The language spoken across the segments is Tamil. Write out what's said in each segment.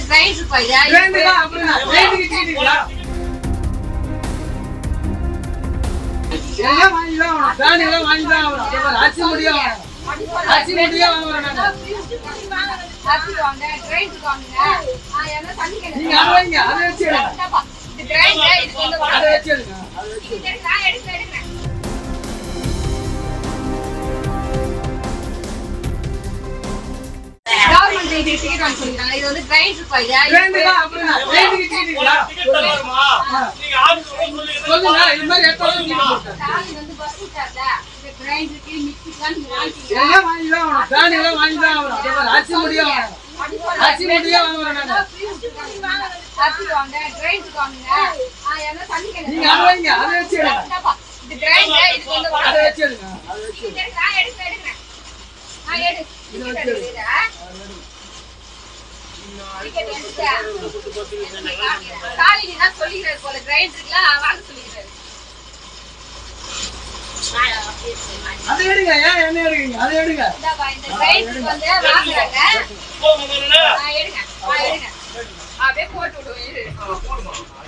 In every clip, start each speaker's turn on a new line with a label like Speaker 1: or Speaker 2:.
Speaker 1: கிரைண்டர் பையா
Speaker 2: கிரைண்டர் தான் அப்படினா கிரைண்டருக்கு கேட்டீங்களா எல்லாம் வாங்கி தான் ஆகணும் தானியெல்லாம் வாங்கி தான் ஆகணும் அரிசி முடியும் வாங்குறோம் நாங்க
Speaker 1: அரிசி வாங்க கிரைண்டர் வாங்குங்க என்ன தண்ணி
Speaker 2: நீங்க அதை வைங்க அதை வச்சு எடுங்க
Speaker 1: இது கிரைண்டர் இது வந்து
Speaker 2: அதை வச்சு எடுங்க
Speaker 1: நான் எடுக்கிறேன் கவர்மெண்ட் டிக்கெட் வாங்க சொல்லிருக்காங்க இது வந்து கிரைண்டர் பையா
Speaker 2: கிரைண்டர் தான் அப்படினா கிரைண்டருக்கு கேட்டீங்களா
Speaker 3: நீங்க ஆபீஸ்
Speaker 2: சொல்லுங்க இந்த மாதிரி எத்தனை டிக்கெட் போட்டாங்க
Speaker 1: தாலி வந்து பஸ் விட்டாங்க இந்த கிரைண்டருக்கு மிக்ஸிலாம் நீங்க வாங்கிட்டீங்க
Speaker 2: எல்லாம் வாங்கி தான் ஆகணும் தானியெல்லாம் வாங்கி தான் ஆகணும் அரிசி முடியும் வாங்குறோம் நாங்க
Speaker 1: அரிசி வாங்க கிரைண்டர் வாங்குங்க என்ன தண்ணி
Speaker 2: நீங்க அதை வைங்க அதை வச்சு எடுங்க
Speaker 1: இது கிரைண்டர் இது வந்து
Speaker 2: அதை வச்சு எடுங்க
Speaker 1: நான் எடுக்கிறேன் நான் எடுக்கிறேன் சொல்லிக்கிறாரு போல கிரைண்டர்லாம் வாங்க சொல்லிக்கிறாரு
Speaker 2: அதை எடுங்க ஏன் என்ன எடுங்க அதை எடுங்க
Speaker 1: இந்த கிரைண்டர் வந்து வாங்குறாங்க எடுங்க அப்படியே போட்டு விடுவேன்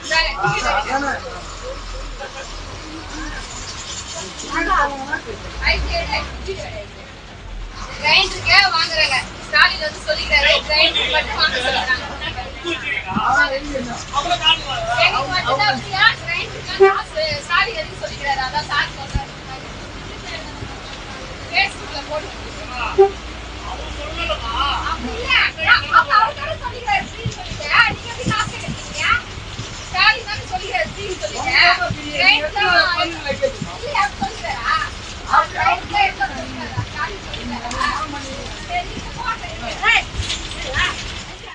Speaker 1: கிரைண்டருக்கு வாங்குறாங்க ஸ்டாலின் வந்து சொல்லிக்கிறாரு கிரைண்டர் மட்டும் வாங்க சொல்றாங்க எனக்கு மட்டும் தான் அப்படியா கிரைண்டருக்கு ஸ்டாலின் எதுக்கு சொல்லிக்கிறாரு அதான் சார் சொல்றாரு ஃபேஸ்புக்ல போட்டு